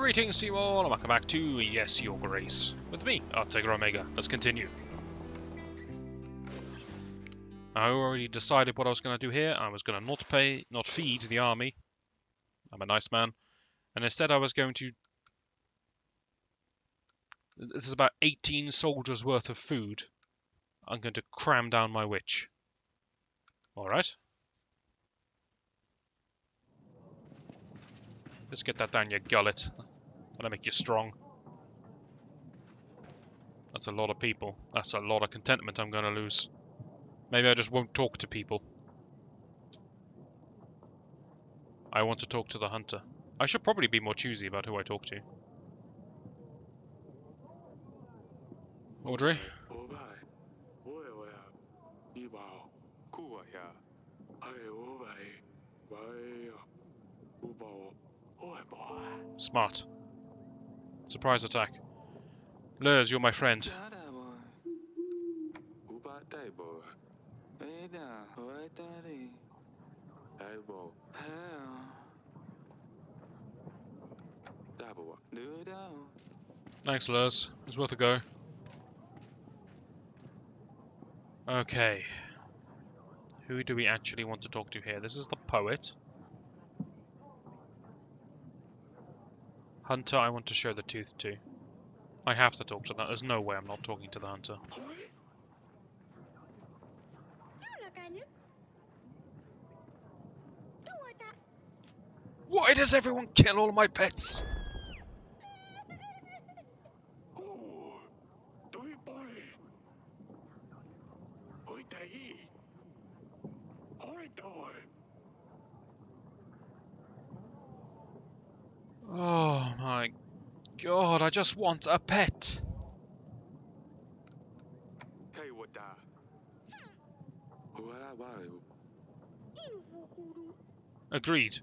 Greetings to you all, and welcome back to Yes, Your Grace. With me, Artegra Omega. Let's continue. I already decided what I was going to do here. I was going to not feed the army. I'm a nice man. And instead I was going to... This is about 18 soldiers worth of food. I'm going to cram down my witch. Alright. Let's get that down your gullet. That'll make you strong. That's a lot of people. That's a lot of contentment I'm going to lose. Maybe I just won't talk to people. I want to talk to the hunter. I should probably be more choosy about who I talk to. Audrey? Smart. Surprise attack. Lurs, you're my friend. Thanks, Lurs. It was worth a go. Okay. Who do we actually want to talk to here? This is the poet. Hunter, I want to show the tooth to. I have to talk to that. There's no way I'm not talking to the hunter. Why does everyone kill all my pets? Oh my god, I just want a pet. Agreed.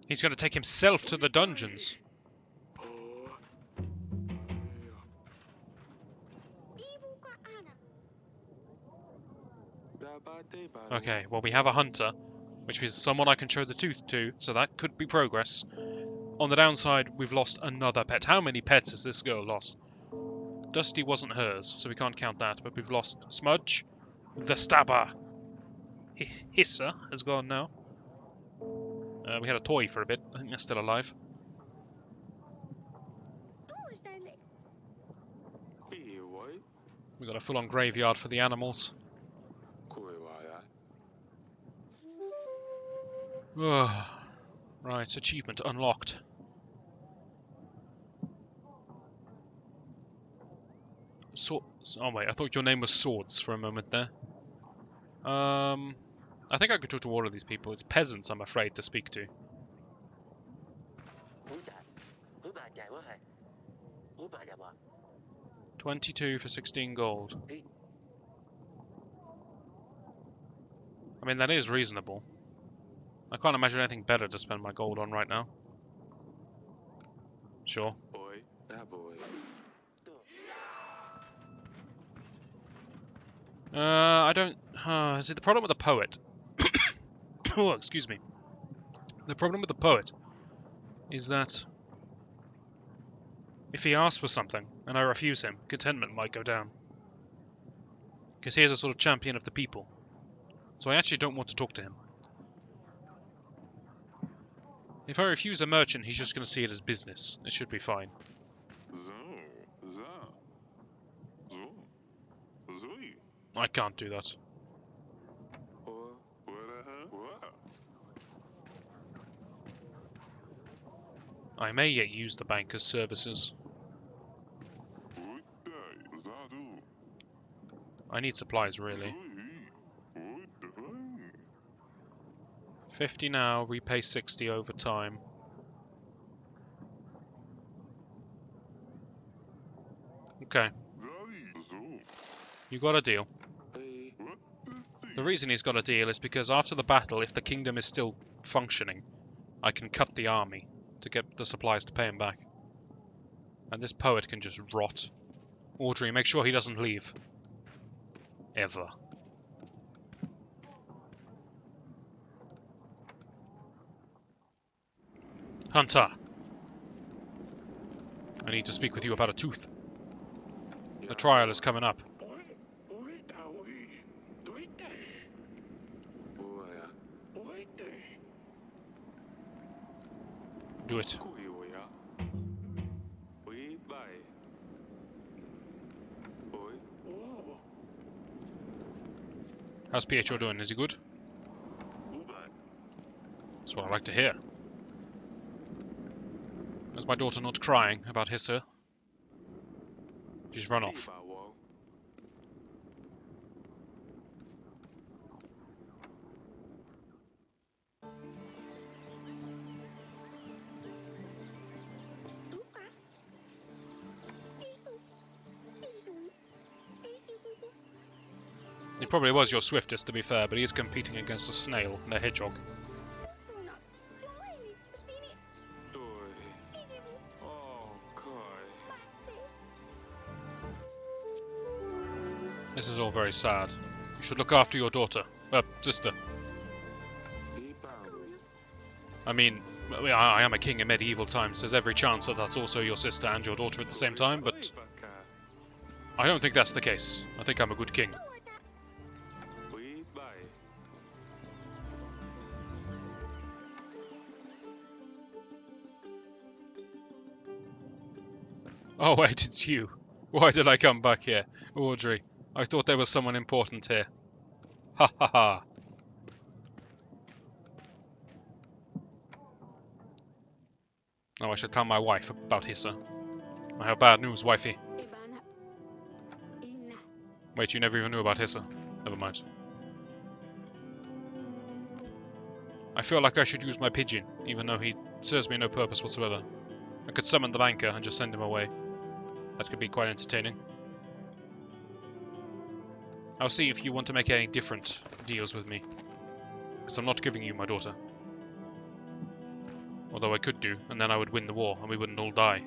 He's going to take himself to the dungeons. Okay, well we have a hunter, which is someone I can show the tooth to, so that could be progress. On the downside, we've lost another pet. How many pets has this girl lost? Dusty wasn't hers, so we can't count that, but we've lost Smudge, the Stabber. Hissa has gone now. We had a toy for a bit. I think that's still alive. We got a full-on graveyard for the animals. Right, achievement unlocked. Oh wait, I thought your name was Swords for a moment there. I think I could talk to all of these people. It's peasants I'm afraid to speak to. 22 for 16 gold. I mean, that is reasonable. I can't imagine anything better to spend my gold on right now. Sure. I don't... see, the problem with the poet... oh, excuse me. The problem with the poet is that if he asks for something and I refuse him, contentment might go down. Because he is a sort of champion of the people. So I actually don't want to talk to him. If I refuse a merchant, he's just going to see it as business. It should be fine. I can't do that. I may yet use the banker's services. I need supplies, really. 50 now, repay 60 over time. Okay. You got a deal. The reason he's got a deal is because after the battle, if the kingdom is still functioning, I can cut the army to get the supplies to pay him back. And this poet can just rot. Audrey, make sure he doesn't leave. Ever. Hunter! I need to speak with you about a tooth. The trial is coming up. Do it. How's Pietro doing? Is he good? That's what I like to hear. Is my daughter not crying about Hissa? She's run off. He probably was your swiftest, to be fair, but he is competing against a snail and a hedgehog. This is all very sad. You should look after your daughter. Sister. I mean, I am a king in medieval times. There's every chance that that's also your sister and your daughter at the same time, but I don't think that's the case. I think I'm a good king. Oh wait, it's you. Why did I come back here? Audrey, I thought there was someone important here. Ha ha ha. Now I should tell my wife about Hissa. I have bad news, wifey. Wait, you never even knew about Hissa. Never mind. I feel like I should use my pigeon, even though he serves me no purpose whatsoever. I could summon the banker and just send him away. That could be quite entertaining. I'll see if you want to make any different deals with me. Because I'm not giving you my daughter. Although I could do, and then I would win the war, and we wouldn't all die.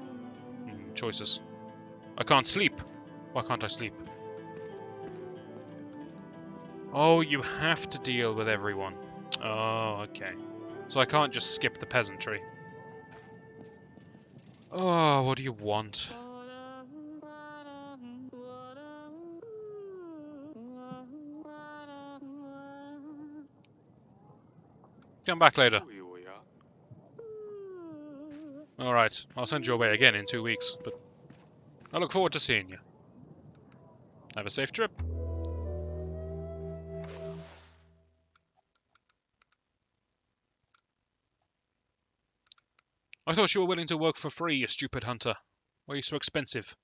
Choices. I can't sleep! Why can't I sleep? Oh, you have to deal with everyone. Oh, okay. So I can't just skip the peasantry. Oh, what do you want? Come back later. Alright, I'll send you away again in 2 weeks, but I look forward to seeing you. Have a safe trip. I thought you were willing to work for free, you stupid hunter. Why are you so expensive?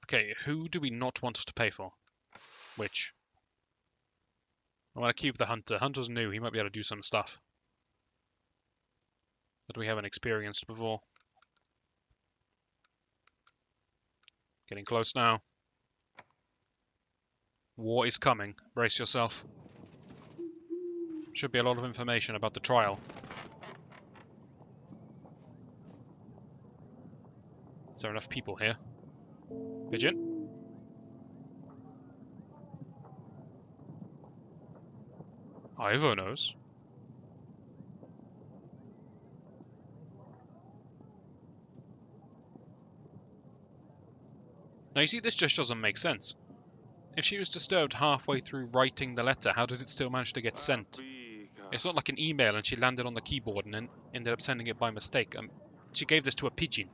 Okay, who do we not want to pay for? Which? I want to keep the hunter. Hunter's new, he might be able to do some stuff that we haven't experienced before. Getting close now. War is coming. Brace yourself. Should be a lot of information about the trial. Is there enough people here? Pigeon? Ivo knows. Now you see, this just doesn't make sense. If she was disturbed halfway through writing the letter, how did it still manage to get sent? It's not like an email and she landed on the keyboard and then ended up sending it by mistake. She gave this to a pigeon.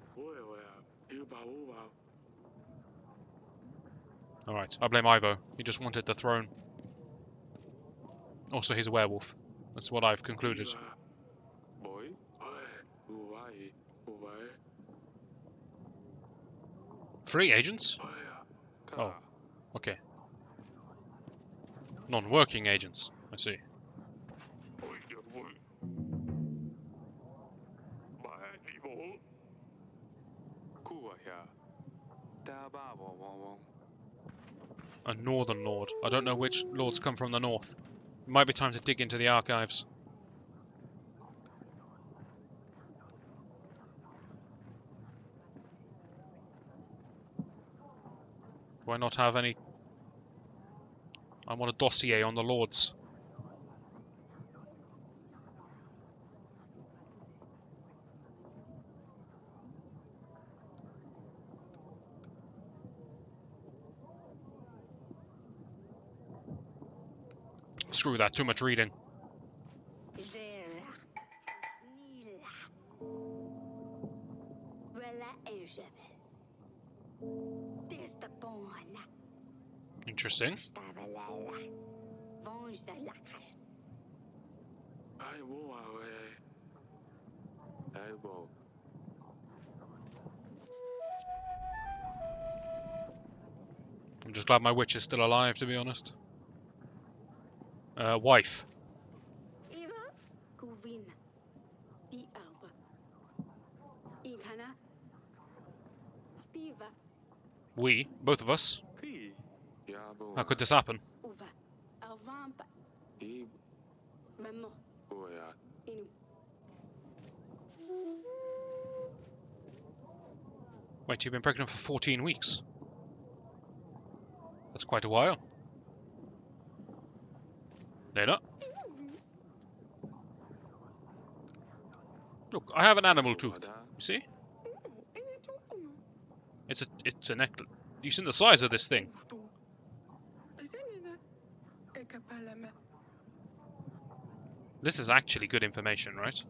Alright, I blame Ivo. He just wanted the throne. Also, he's a werewolf. That's what I've concluded. Free agents? Oh, okay. Non-working agents, I see. A northern lord. I don't know which lords come from the north. It might be time to dig into the archives. Do I not have any? I want a dossier on the Lords. Screw that, too much reading. Interesting. I'm just glad my witch is still alive, to be honest. Wife. We, both of us. How could this happen? Wait, you've been pregnant for 14 weeks? That's quite a while. Lena? Look, I have an animal tooth. You see? It's a necklace. You've seen the size of this thing. This is actually good information, right?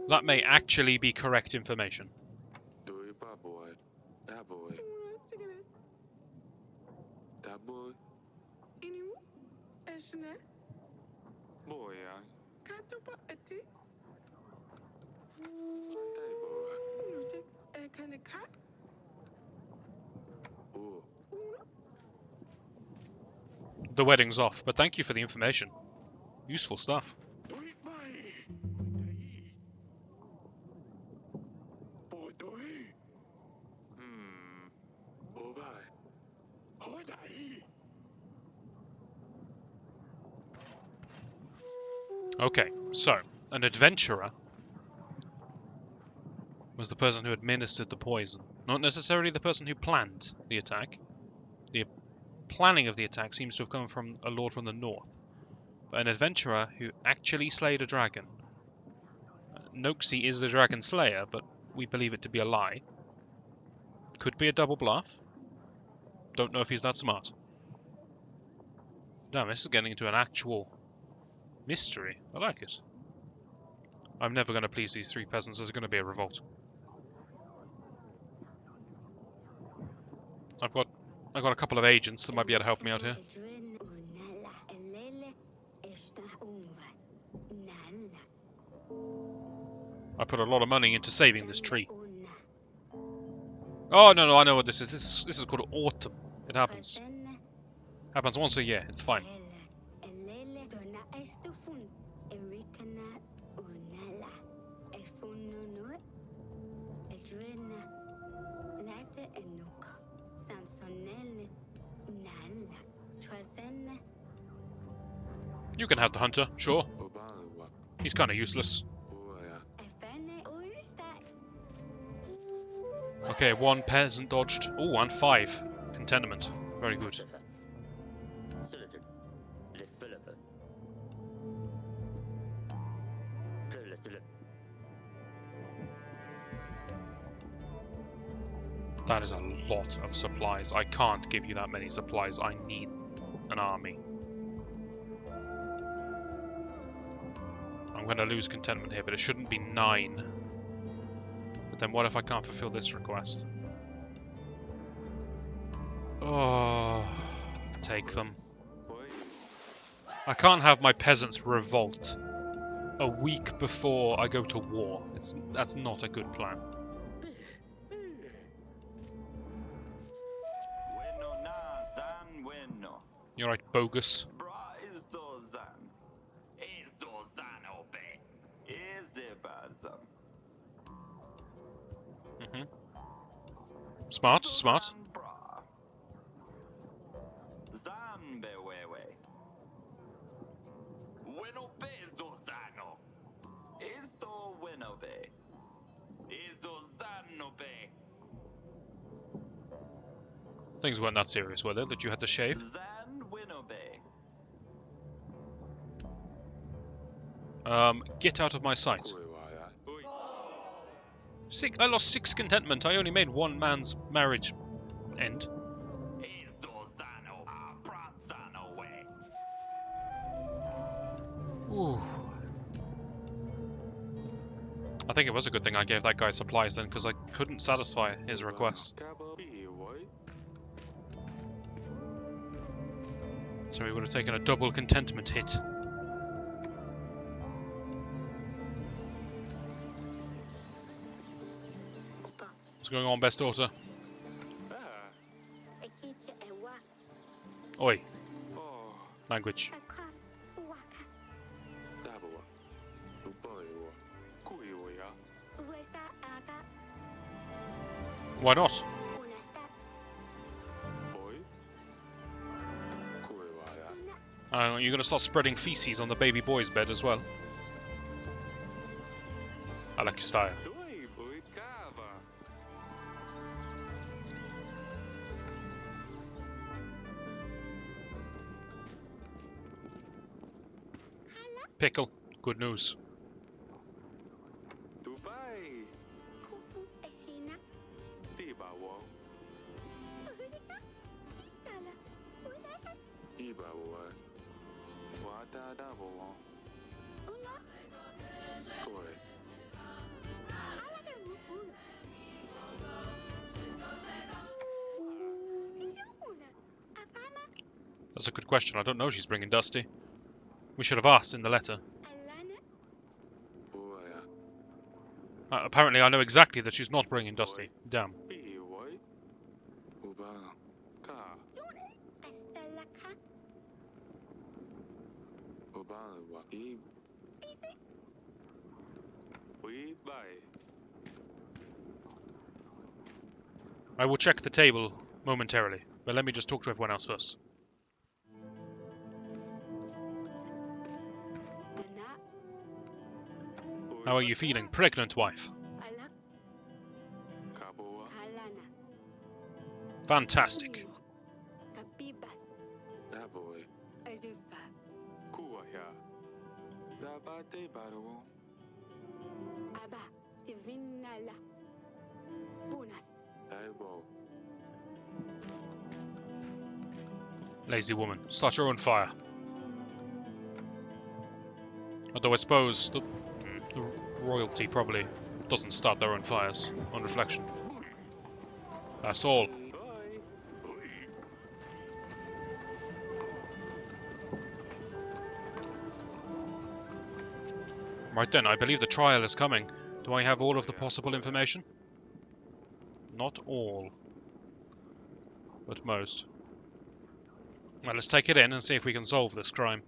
That may actually be correct information. The wedding's off, but thank you for the information. Useful stuff. Okay, so, an adventurer was the person who administered the poison, not necessarily the person who planned the attack. The planning of the attack seems to have come from a lord from the north, but an adventurer who actually slayed a dragon. Noxie is the dragon slayer, but we believe it to be a lie. Could be a double bluff. Don't know if he's that smart. Damn, this is getting into an actual mystery. I like it. I'm never going to please these three peasants. There's going to be a revolt. I've got a couple of agents that might be able to help me out here. I put a lot of money into saving this tree. Oh, no, I know what this is. This is called autumn. It happens. Happens once a year. It's fine. You can have the hunter, sure. He's kind of useless. Okay, one peasant dodged. Oh, and 5. Contentment. Very good. That is a lot of supplies. I can't give you that many supplies. I need an army. I'm going to lose contentment here, but it shouldn't be 9. But then what if I can't fulfill this request? Oh, take them. I can't have my peasants revolt a week before I go to war. That's not a good plan. You're right, bogus. Smart, smart. Things weren't that serious, were they, that you had to shave? Get out of my sight. I lost 6 contentment. I only made one man's marriage end. Ooh. I think it was a good thing I gave that guy supplies then, because I couldn't satisfy his request. So we would have taken a double contentment hit. What's going on, best daughter? Oi. Language. Why not? You're gonna start spreading feces on the baby boy's bed as well. I like your style. Pickle. Good news. That's a good question. I don't know if she's bringing Dusty. We should have asked in the letter. Apparently I know exactly that she's not bringing Dusty. Damn. I will check the table momentarily, but let me just talk to everyone else first. How are you feeling, pregnant wife? Fantastic. Lazy woman, start your own fire. Although I suppose the royalty probably doesn't start their own fires, on reflection. That's all. Right then, I believe the trial is coming. Do I have all of the possible information? Not all. But most. Well, let's take it in and see if we can solve this crime.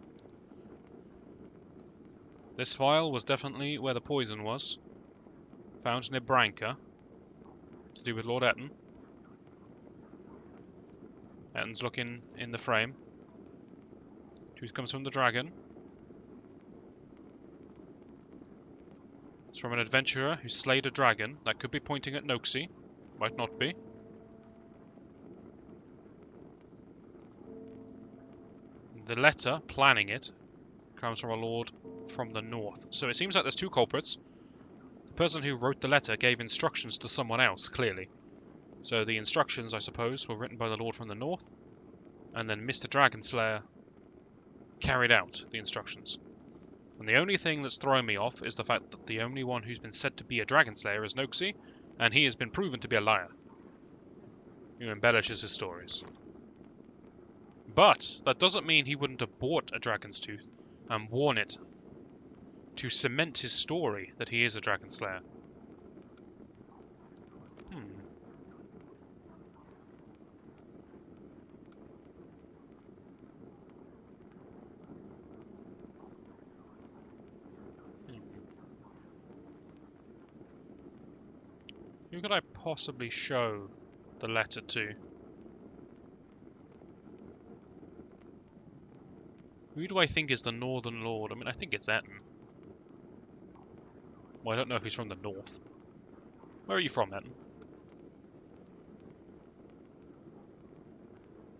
This file was definitely where the poison was. Found near Branca. To do with Lord Eton. Eton's looking in the frame. Truth comes from the dragon. It's from an adventurer who slayed a dragon. That could be pointing at Noxie. Might not be. The letter, planning it, comes from a lord from the north. So it seems like there's two culprits. The person who wrote the letter gave instructions to someone else, clearly. So the instructions, I suppose, were written by the lord from the north. And then Mr. Dragonslayer carried out the instructions. And the only thing that's throwing me off is the fact that the only one who's been said to be a Dragonslayer is Noxie, and he has been proven to be a liar. Who embellishes his stories. But that doesn't mean he wouldn't have bought a dragon's tooth and worn it to cement his story that he is a dragon slayer. Who could I possibly show the letter to. Who do I think is the Northern Lord? I mean, I think it's Etten. Well, I don't know if he's from the north. Where are you from, Etten?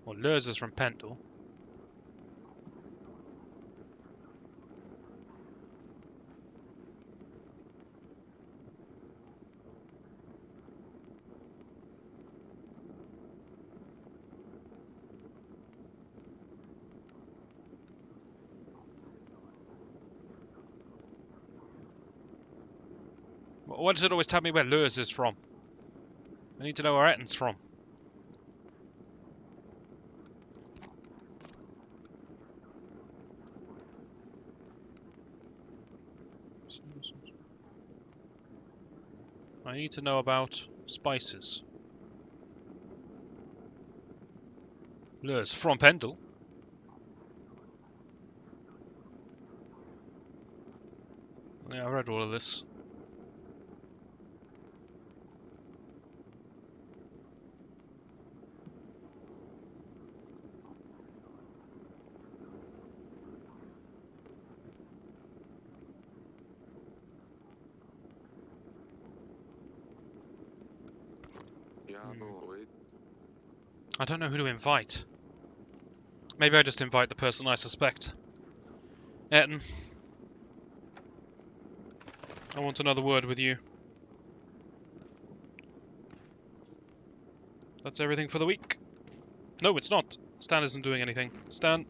Well, Lurs is from Pendle. Why does it always tell me where Lurs is from? I need to know where Etten's from. I need to know about spices. Lurs from Pendle. Yeah, I read all of this. I don't know who to invite. Maybe I just invite the person I suspect. Etten. I want another word with you. That's everything for the week. No, it's not. Stan isn't doing anything. Stan.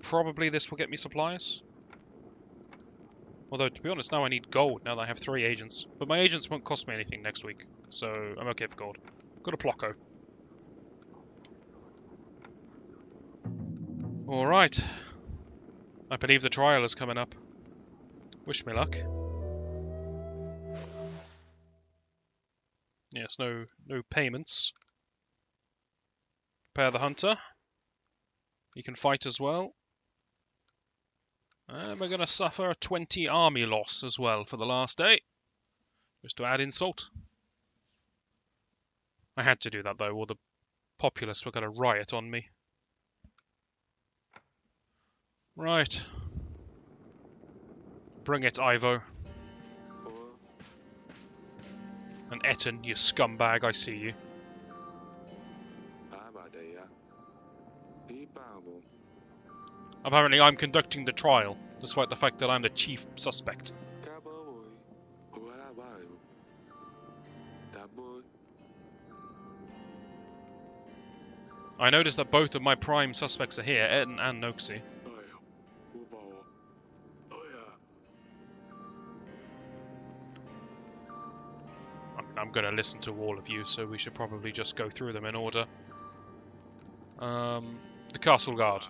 Probably this will get me supplies. Although, to be honest, now I need gold, now that I have 3 agents. But my agents won't cost me anything next week, so I'm okay for gold. Go to Plocko. Alright. I believe the trial is coming up. Wish me luck. Yes, no payments. Prepare the hunter. He can fight as well. And we're going to suffer a 20 army loss as well for the last day. Just to add insult. I had to do that though, or the populace were going to riot on me. Right. Bring it, Ivo. And Etten, you scumbag, I see you. Apparently I'm conducting the trial, despite the fact that I'm the chief suspect. I noticed that both of my prime suspects are here, Etten and Noxie. I'm going to listen to all of you, so we should probably just go through them in order. The castle guard.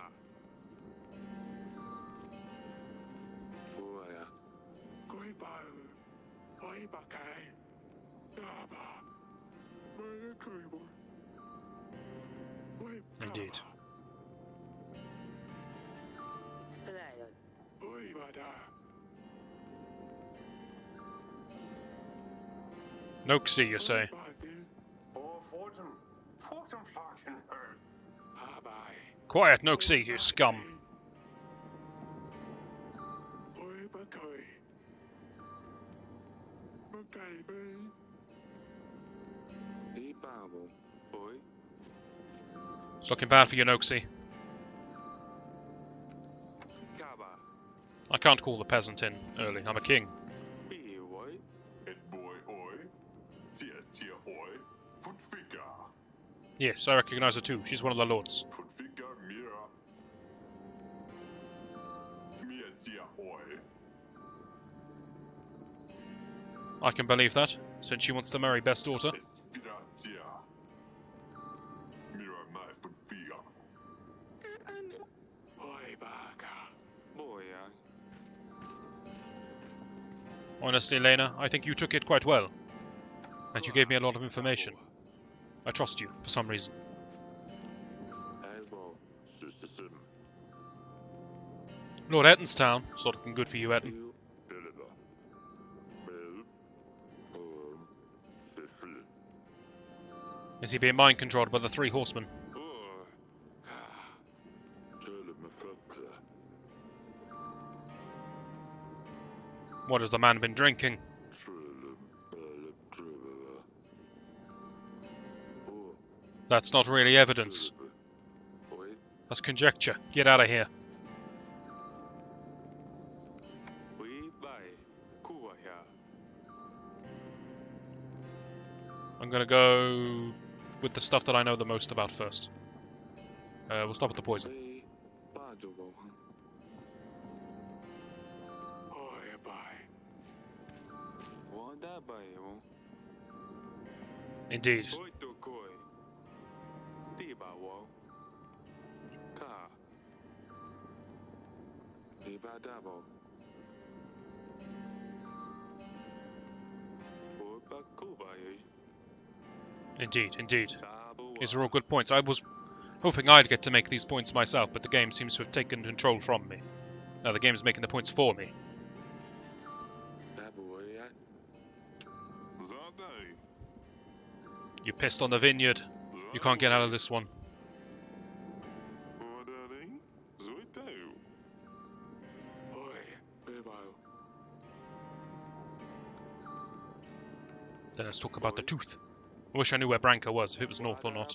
Indeed. Noxie, you say? Quiet, Noxie, you scum. It's looking bad for you, Noxie. I can't call the peasant in early. I'm a king. Yes, I recognize her too. She's one of the lords. I can believe that, since she wants to marry best daughter. Honestly, Lena, I think you took it quite well. And you gave me a lot of information. I trust you, for some reason. Lord Etten's town. It's looking good for you, Etten. Is he being mind controlled by the three horsemen? What has the man been drinking? That's not really evidence. That's conjecture. Get out of here. I'm gonna go with the stuff that I know the most about first. We'll stop with the poison. Indeed. Indeed. These are all good points. I was hoping I'd get to make these points myself, but the game seems to have taken control from me. Now the game's making the points for me. You pissed on the vineyard. You can't get out of this one. Then let's talk about the tooth. I wish I knew where Branka was, if it was north or not.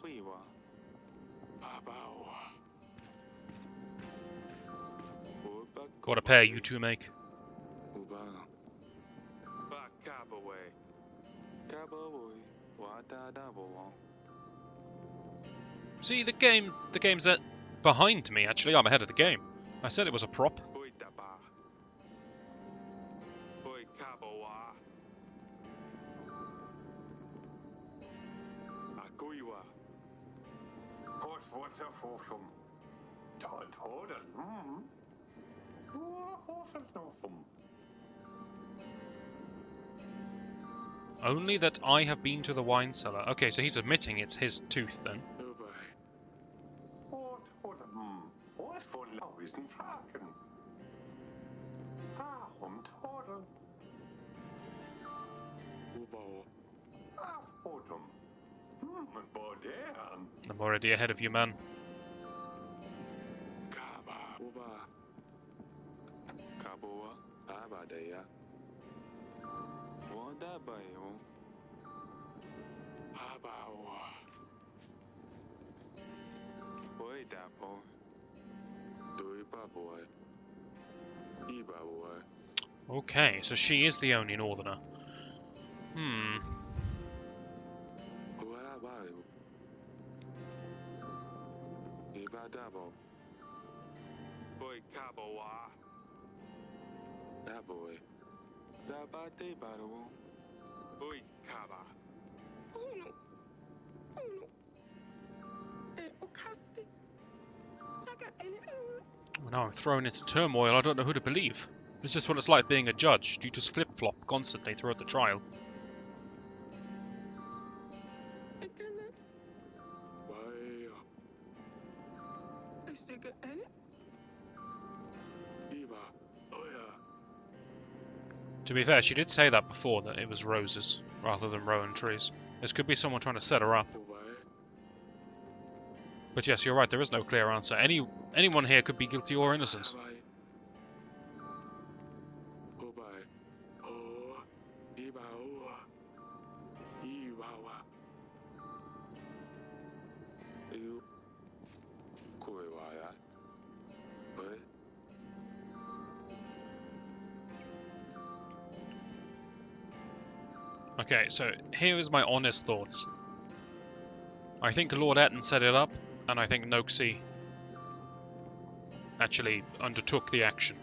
What a pair you two make. See, the game's behind me, actually. I'm ahead of the game. I said it was a prop. Only that I have been to the wine cellar. Okay, so he's admitting it's his tooth then. I'm already ahead of you, man. Okay, so she is the only northerner. Well, now I'm thrown into turmoil. I don't know who to believe. It's just what it's like being a judge. You just flip-flop constantly throughout the trial. To be fair, she did say that before, that it was roses rather than rowan trees. This could be someone trying to set her up. But yes, you're right, there is no clear answer. Anyone here could be guilty or innocent. Okay, so here is my honest thoughts. I think Lord Etten set it up, and I think Noxie actually undertook the action.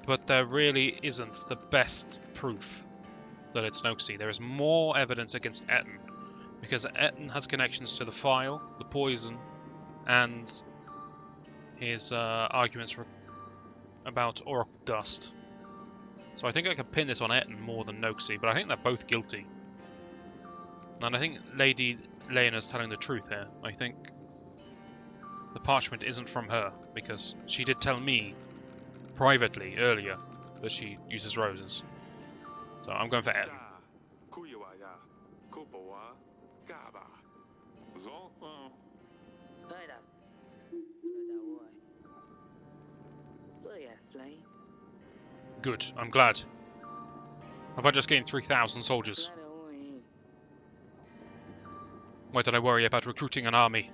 But there really isn't the best proof that it's Noxie. There is more evidence against Etten, because Etten has connections to the file, the poison, and his arguments about Oracle dust. So I think I can pin this on Etten more than Noxie, but I think they're both guilty. And I think Lady Leona's telling the truth here. I think the parchment isn't from her, because she did tell me privately earlier that she uses roses. So I'm going for N. Good, I'm glad. Have I just gained 3,000 soldiers? Why did I worry about recruiting an army?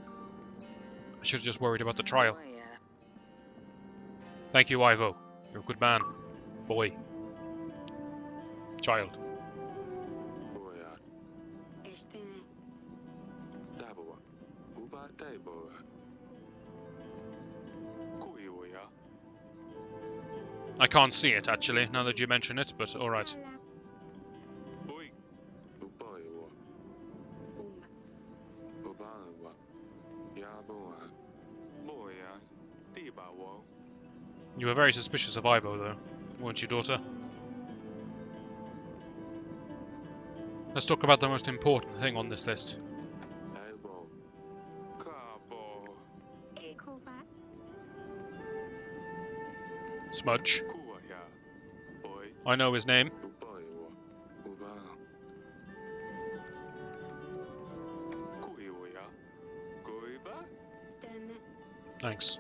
I should have just worried about the trial. Thank you, Ivo. You're a good man. Boy. Child. I can't see it, actually, now that you mention it, but alright. You were very suspicious of Ivo, though, weren't you, daughter? Let's talk about the most important thing on this list. Smudge. I know his name. Thanks.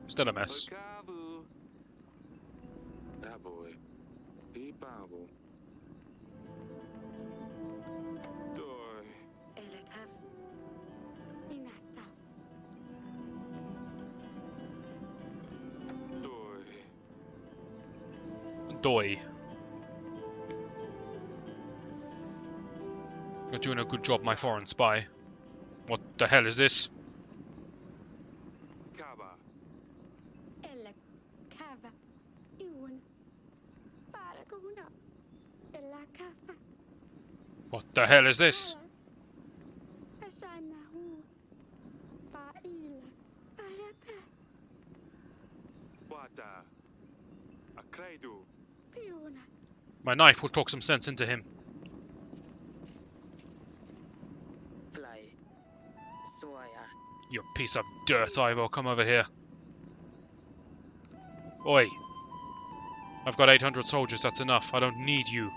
Still a mess. Doi. You're doing a good job, my foreign spy. What the hell is this? What the hell is this? My knife will talk some sense into him. You piece of dirt, Ivo, come over here. Oi. I've got 800 soldiers, that's enough. I don't need you.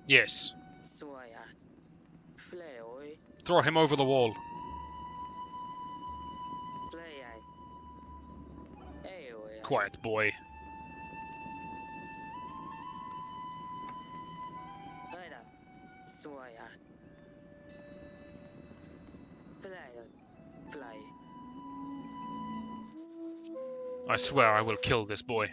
Yes. Throw him over the wall. Quiet, boy. I swear I will kill this boy.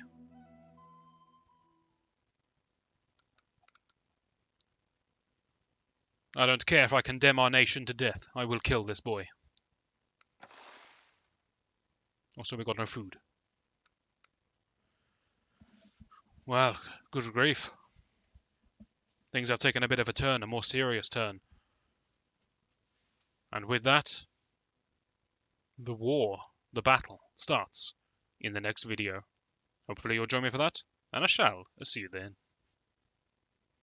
I don't care if I condemn our nation to death. I will kill this boy. Also, we got no food. Well, good grief. Things have taken a bit of a turn, a more serious turn. And with that, the war, the battle, starts in the next video. Hopefully you'll join me for that, and I shall see you then.